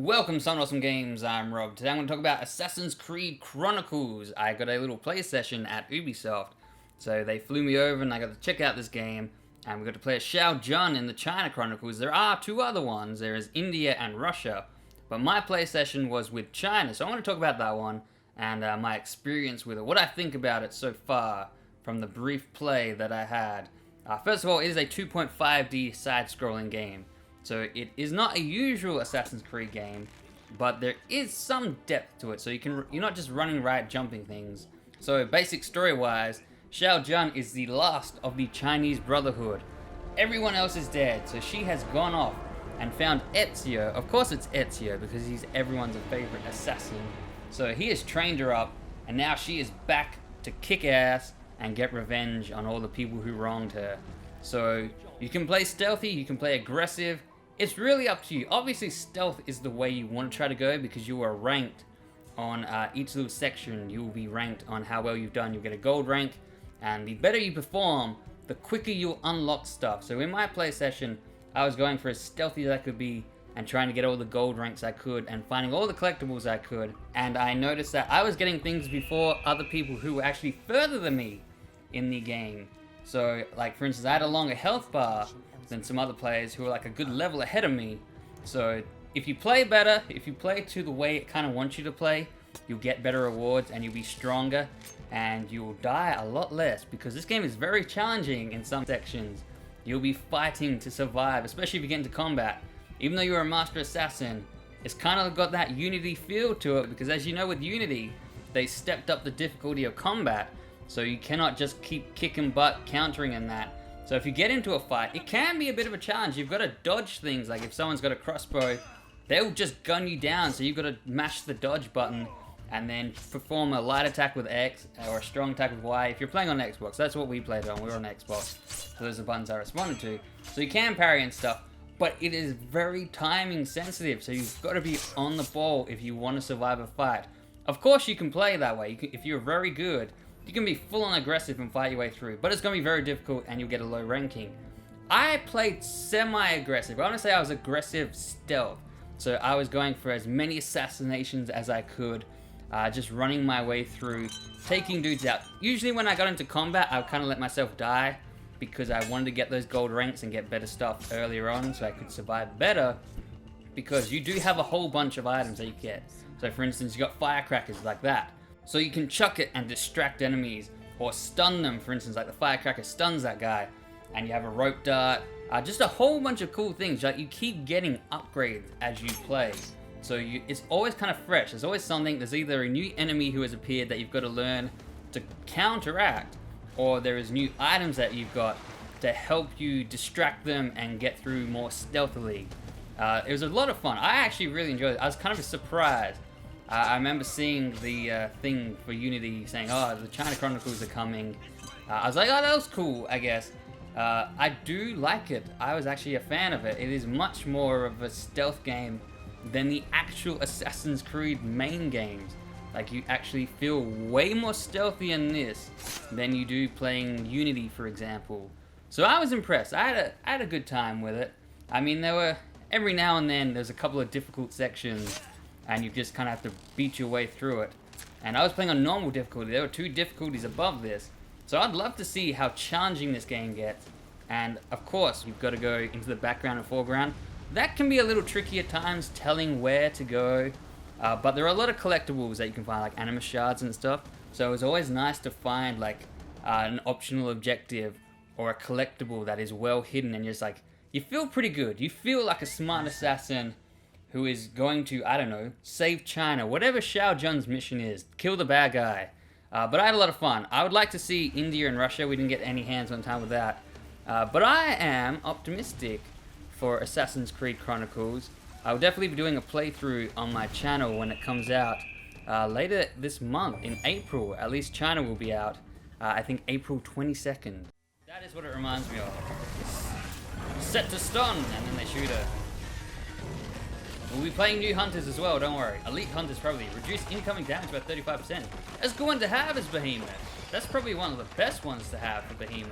Welcome to Awesome Games, I'm Rob. Today I'm going to talk about Assassin's Creed Chronicles. I got a little play session at Ubisoft. So they flew me over and I got to check out this game. And we got to play as Shao Jun in the China Chronicles. There are two other ones. There is India and Russia. But my play session was with China. So I want to talk about that one and my experience with it. What I think about it so far from the brief play that I had. First of all, it is a 2.5D side-scrolling game. So it is not a usual Assassin's Creed game, but there is some depth to it. So you're not just running right, jumping things. So basic story-wise, Shao Jun is the last of the Chinese Brotherhood. Everyone else is dead, so she has gone off and found Ezio. Of course it's Ezio, because he's everyone's favorite assassin. So he has trained her up, and now she is back to kick ass and get revenge on all the people who wronged her. So you can play stealthy, you can play aggressive. It's really up to you. Obviously, stealth is the way you want to try to go because you are ranked on each little section. You will be ranked on how well you've done. You'll get a gold rank, and the better you perform, the quicker you'll unlock stuff. So in my play session, I was going for as stealthy as I could be and trying to get all the gold ranks I could and finding all the collectibles I could. And I noticed that I was getting things before other people who were actually further than me in the game. So, like for instance, I had a longer health bar than some other players who are like a good level ahead of me. So if you play better, if you play to the way it kind of wants you to play, you'll get better rewards and you'll be stronger and you'll die a lot less because this game is very challenging in some sections. You'll be fighting to survive, especially if you get into combat. Even though you're a master assassin, it's kind of got that Unity feel to it because as you know with Unity, they stepped up the difficulty of combat. So you cannot just keep kicking butt, countering and that. So if you get into a fight, it can be a bit of a challenge. You've got to dodge things. Like if someone's got a crossbow, they'll just gun you down. So you've got to mash the dodge button and then perform a light attack with X or a strong attack with Y. If you're playing on Xbox, that's what we played on. We were on Xbox. So those are the buttons I responded to. So you can parry and stuff, but it is very timing sensitive. So you've got to be on the ball if you want to survive a fight. Of course you can play that way. If you're very good, you can be full on aggressive and fight your way through, but it's going to be very difficult and you'll get a low ranking. I played semi-aggressive. I want to say I was aggressive stealth. So I was going for as many assassinations as I could, just running my way through, taking dudes out. Usually when I got into combat, I would kind of let myself die because I wanted to get those gold ranks and get better stuff earlier on so I could survive better because you do have a whole bunch of items that you get. So for instance, you got firecrackers like that. So you can chuck it and distract enemies or stun them, for instance, like the firecracker stuns that guy and you have a rope dart, just a whole bunch of cool things. Like you keep getting upgrades as you play. So it's always kind of fresh. There's always something, there's either a new enemy who has appeared that you've got to learn to counteract or there is new items that you've got to help you distract them and get through more stealthily. It was a lot of fun. I actually really enjoyed it. I was kind of surprised. I remember seeing the thing for Unity saying, oh, the China Chronicles are coming. I was like, oh, that was cool, I guess. I do like it. I was actually a fan of it. It is much more of a stealth game than the actual Assassin's Creed main games. Like, you actually feel way more stealthy in this than you do playing Unity, for example. So I was impressed. I had a good time with it. I mean, there were, every now and then, there's a couple of difficult sections and you just kind of have to beat your way through it. And I was playing on normal difficulty. There were 2 difficulties above this. So I'd love to see how challenging this game gets. And of course, you've got to go into the background and foreground. That can be a little tricky at times, telling where to go. But there are a lot of collectibles that you can find, like anima shards and stuff. So it's always nice to find like an optional objective or a collectible that is well hidden and you're just like, you feel pretty good. You feel like a smart assassin who is going to, I don't know, save China, whatever Shao Jun's mission is, kill the bad guy. But I had a lot of fun. I would like to see India and Russia. We didn't get any hands-on time with that. But I am optimistic for Assassin's Creed Chronicles. I will definitely be doing a playthrough on my channel when it comes out later this month, in April. At least China will be out, I think April 22nd. That is what it reminds me of. Set to stun, and then they shoot her. We'll be playing new hunters as well, don't worry. Elite hunters probably. Reduce incoming damage by 35%. That's good one to have as Behemoth. That's probably one of the best ones to have for Behemoth.